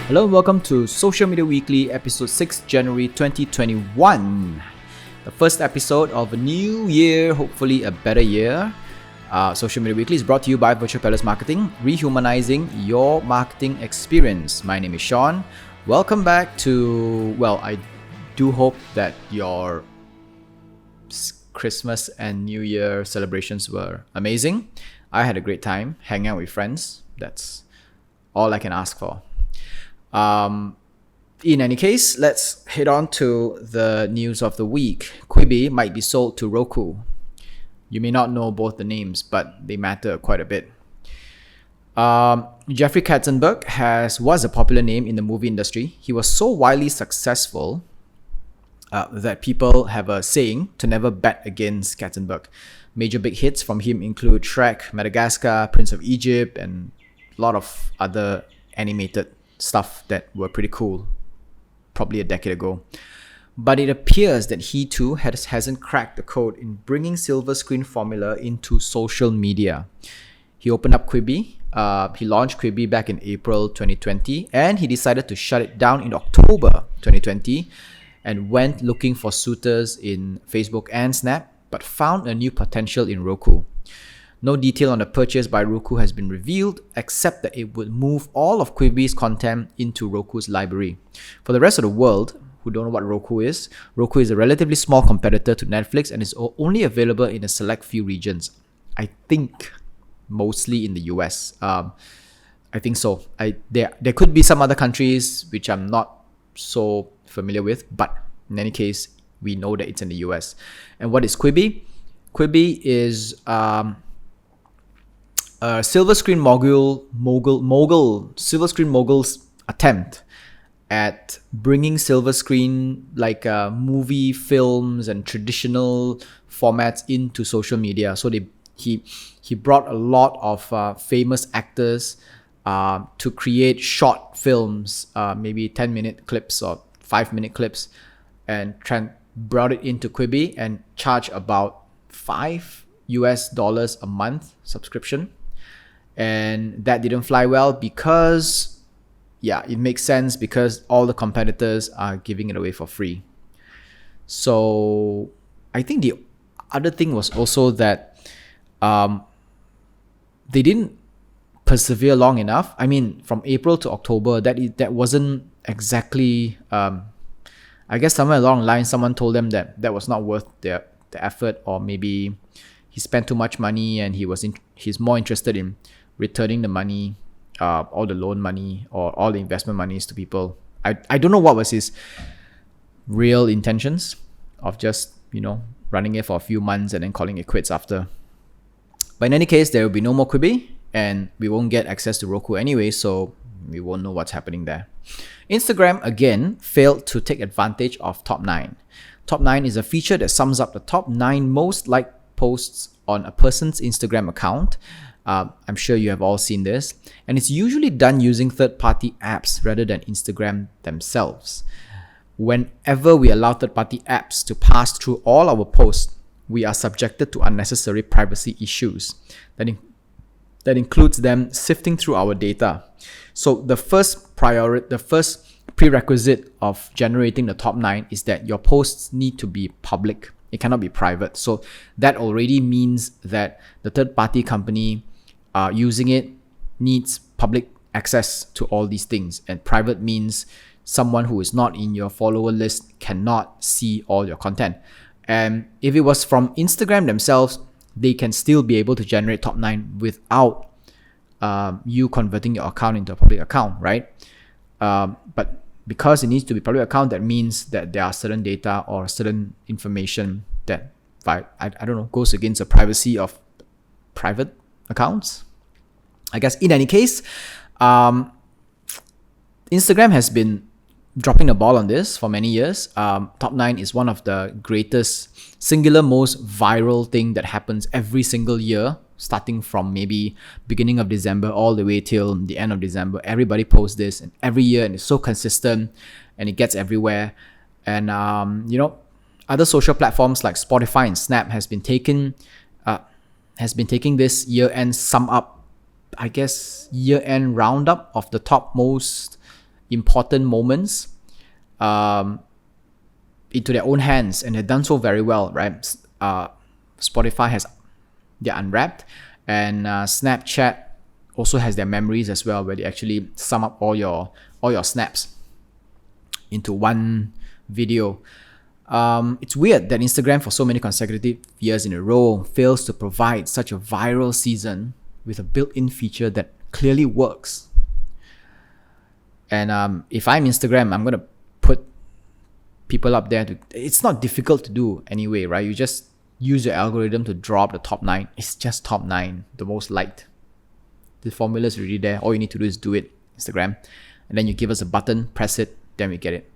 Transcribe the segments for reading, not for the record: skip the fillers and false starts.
Hello and welcome to Social Media Weekly, episode 6, January 2021. The first episode of a new year, hopefully a better year. Social Media Weekly is brought to you by Virtual Palace Marketing, rehumanizing your marketing experience. My name is Sean. Welcome back to, I do hope that your Christmas and New Year celebrations were amazing. I had a great time hanging out with friends. That's all I can ask for. In any case, let's head on to the news of the week. Quibi might be sold to Roku. You may not know both the names, but they matter quite a bit. Jeffrey Katzenberg was a popular name in the movie industry. He was so widely successful that people have a saying to never bet against Katzenberg. Major big hits from him include Shrek, Madagascar, Prince of Egypt, and a lot of other animated stuff that were pretty cool, probably a decade ago. But it appears that he too hasn't cracked the code in bringing silver screen formula into social media. He opened up Quibi. He launched Quibi back in April 2020, and he decided to shut it down in October 2020 and went looking for suitors in Facebook and Snap, but found a new potential in Roku. No detail on the purchase by Roku has been revealed, except that it would move all of Quibi's content into Roku's library. For the rest of the world, who don't know what Roku is a relatively small competitor to Netflix and is only available in a select few regions. I think mostly in the US. I think so. There could be some other countries which I'm not so familiar with, but in any case, we know that it's in the US. And what is Quibi? Quibi is Silver Screen Mogul's attempt at bringing silver screen like movie films and traditional formats into social media. So he brought a lot of famous actors to create short films, maybe 10-minute clips or 5-minute clips, and brought it into Quibi and charged about $5 a month subscription. And that didn't fly well because, it makes sense because all the competitors are giving it away for free. So I think the other thing was also that they didn't persevere long enough. I mean, from April to October, that wasn't exactly. I guess somewhere along the line, someone told them that was not worth the effort, or maybe he spent too much money and he's more interested in returning the money, all the loan money or all the investment monies to people. I don't know what was his real intentions of just, running it for a few months and then calling it quits after. But in any case, there will be no more Quibi and we won't get access to Roku anyway, so we won't know what's happening there. Instagram again failed to take advantage of Top 9. Top 9 is a feature that sums up the top 9 most liked posts on a person's Instagram account. I'm sure you have all seen this, and it's usually done using third-party apps rather than Instagram themselves. Whenever we allow third-party apps to pass through all our posts, we are subjected to unnecessary privacy issues. That includes them sifting through our data. So the first prerequisite of generating the top 9 is that your posts need to be public. It cannot be private. So that already means that the third-party company using it needs public access to all these things. And private means someone who is not in your follower list cannot see all your content. And if it was from Instagram themselves, they can still be able to generate top 9 without you converting your account into a public account, right? But because it needs to be a public account, that means that there are certain data or certain information that goes against the privacy of private accounts. I guess in any case, Instagram has been dropping the ball on this for many years. Top 9 is one of the greatest singular most viral thing that happens every single year, starting from maybe beginning of December all the way till the end of December. Everybody posts this and every year, and it's so consistent and it gets everywhere. And other social platforms like Spotify and Snap has been taking this year-end sum up, I guess year-end roundup of the top most important moments into their own hands, and they've done so very well, right? Spotify has their Unwrapped, and Snapchat also has their Memories as well, where they actually sum up all your snaps into one video. It's weird that Instagram, for so many consecutive years in a row, fails to provide such a viral season with a built-in feature that clearly works. And if I'm Instagram, I'm gonna put people up there. It's not difficult to do anyway, right? You just use your algorithm to drop the top 9. It's just top 9, the most liked. The formula is already there. All you need to do is do it, Instagram. And then you give us a button, press it, then we get it.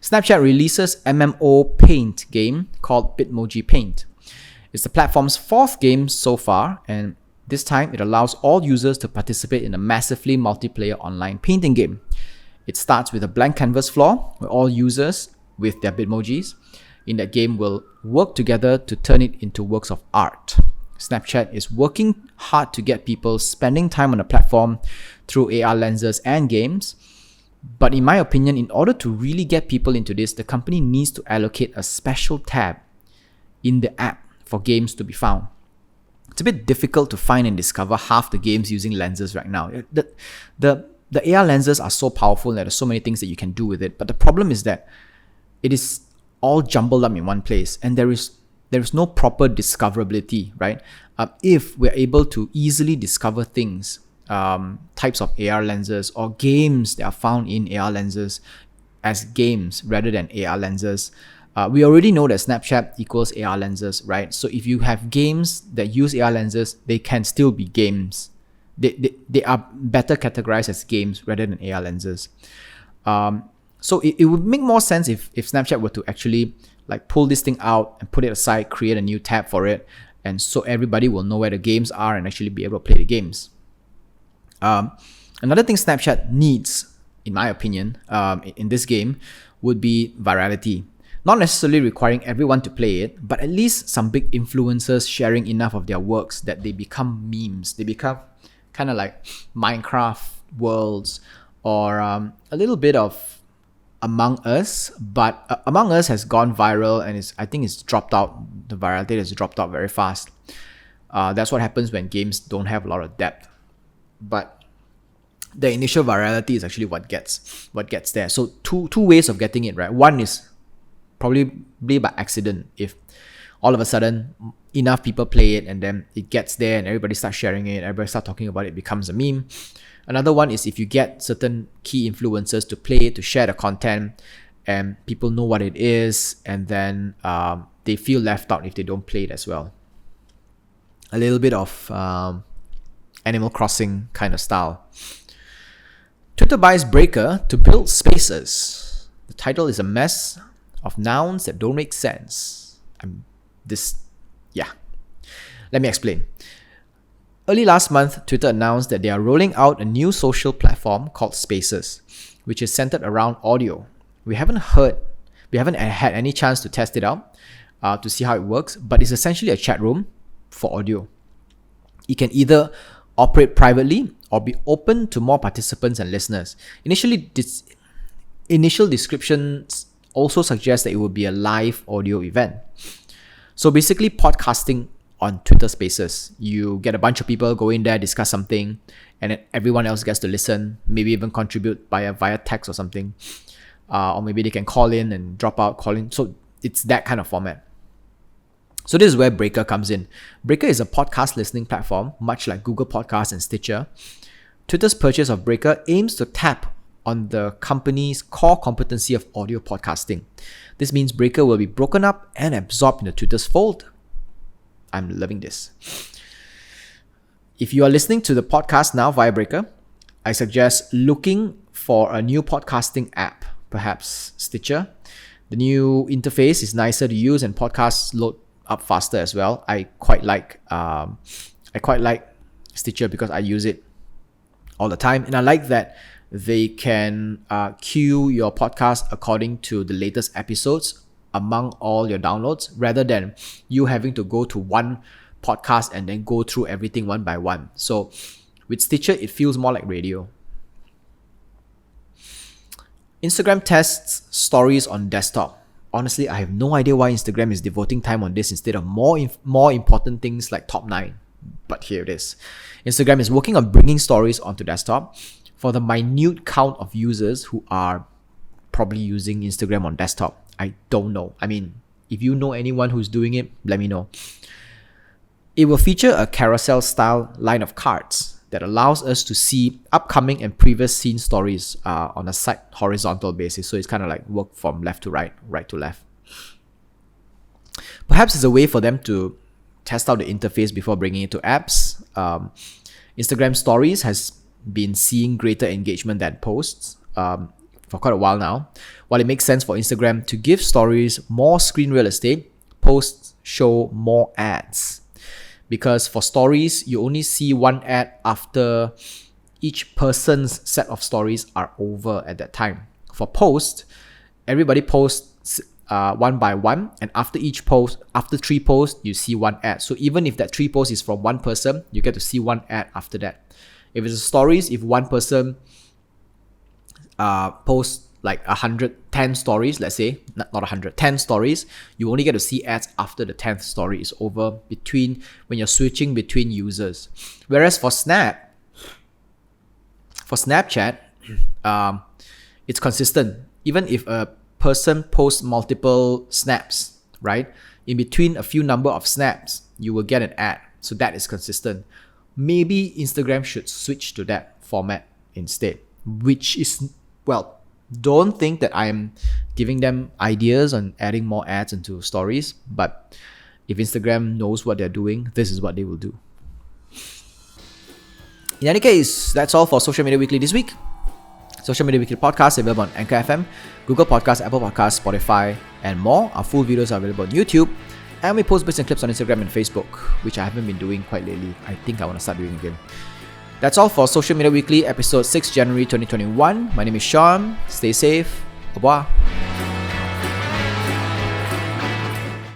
Snapchat releases MMO Paint game called Bitmoji Paint. It's the platform's 4th game so far, and this time it allows all users to participate in a massively multiplayer online painting game. It starts with a blank canvas floor where all users with their Bitmojis in that game will work together to turn it into works of art. Snapchat is working hard to get people spending time on the platform through AR lenses and games. But in my opinion, in order to really get people into this, the company needs to allocate a special tab in the app for games to be found. It's a bit difficult to find and discover half the games using lenses right now. The AR lenses are so powerful that there's so many things that you can do with it. But the problem is that it is all jumbled up in one place, and there is no proper discoverability, right? If we're able to easily discover things, types of AR lenses or games that are found in AR lenses as games rather than AR lenses, we already know that Snapchat equals AR lenses, right? So if you have games that use AR lenses, they can still be games. They are better categorized as games rather than AR lenses. So it would make more sense if Snapchat were to actually like pull this thing out and put it aside, create a new tab for it, and so everybody will know where the games are and actually be able to play the games. Another thing Snapchat needs, in my opinion, in this game would be virality. Not necessarily requiring everyone to play it, but at least some big influencers sharing enough of their works that they become memes. They become kind of like Minecraft worlds, or a little bit of Among Us, but Among Us has gone viral and I think it's dropped out. The virality has dropped out very fast. That's what happens when games don't have a lot of depth. But the initial virality is actually what gets there. So two ways of getting it, right? One is probably by accident. If all of a sudden enough people play it and then it gets there and everybody starts sharing it, everybody starts talking about it, it becomes a meme. Another one is if you get certain key influencers to play it, to share the content, and people know what it is, and then they feel left out if they don't play it as well. A little bit of Animal Crossing kind of style. Twitter buys Breaker to build Spaces. The title is a mess of nouns that don't make sense. Let me explain. Early last month, Twitter announced that they are rolling out a new social platform called Spaces, which is centered around audio. We haven't had any chance to test it out to see how it works, but it's essentially a chat room for audio. It can either operate privately or be open to more participants and listeners. Initial descriptions also suggest that it will be a live audio event. So basically podcasting on Twitter Spaces. You get a bunch of people go in there, discuss something, and then everyone else gets to listen, maybe even contribute via text or something. Or maybe they can call in and drop out, call in. So it's that kind of format. So this is where Breaker comes in. Breaker is a podcast listening platform, much like Google Podcasts and Stitcher. Twitter's purchase of Breaker aims to tap on the company's core competency of audio podcasting. This means Breaker will be broken up and absorbed into Twitter's fold. I'm loving this. If you are listening to the podcast now via Breaker, I suggest looking for a new podcasting app, perhaps Stitcher. The new interface is nicer to use and podcasts load up faster as well. I quite like Stitcher because I use it all the time, and I like that they can queue your podcast according to the latest episodes among all your downloads, rather than you having to go to one podcast and then go through everything one by one. So with Stitcher, it feels more like radio. Instagram tests stories on desktop. Honestly, I have no idea why Instagram is devoting time on this instead of more important things like top 9. But here it is. Instagram is working on bringing stories onto desktop for the minute count of users who are probably using Instagram on desktop. I don't know. I mean, if you know anyone who's doing it, let me know. It will feature a carousel style line of cards that allows us to see upcoming and previous scene stories on a side horizontal basis. So it's kind of like work from left to right, right to left. Perhaps it's a way for them to test out the interface before bringing it to apps. Instagram stories has been seeing greater engagement than posts for quite a while now. While it makes sense for Instagram to give stories more screen real estate, posts show more ads. Because for stories, you only see one ad after each person's set of stories are over at that time. For posts, everybody posts one by one, and after each post, after 3 posts, you see one ad. So even if that 3 posts is from one person, you get to see one ad after that. If it's stories, if one person posts like 110 stories, let's say, not 100, 10 stories, you only get to see ads after the 10th story is over when you're switching between users. Whereas for Snapchat, it's consistent. Even if a person posts multiple snaps, right? In between a few number of snaps, you will get an ad. So that is consistent. Maybe Instagram should switch to that format instead, which is, well, don't think that I'm giving them ideas on adding more ads into stories, but if Instagram knows what they're doing, this is what they will do. In any case, that's all for Social Media Weekly this week. Social Media Weekly podcast available on Anchor FM, Google Podcasts, Apple Podcasts, Spotify, and more. Our full videos are available on YouTube, and we post bits and clips on Instagram and Facebook, which I haven't been doing quite lately. I think I want to start doing again. That's all for Social Media Weekly, episode 6 January 2021. My name is Sean. Stay safe. Au revoir.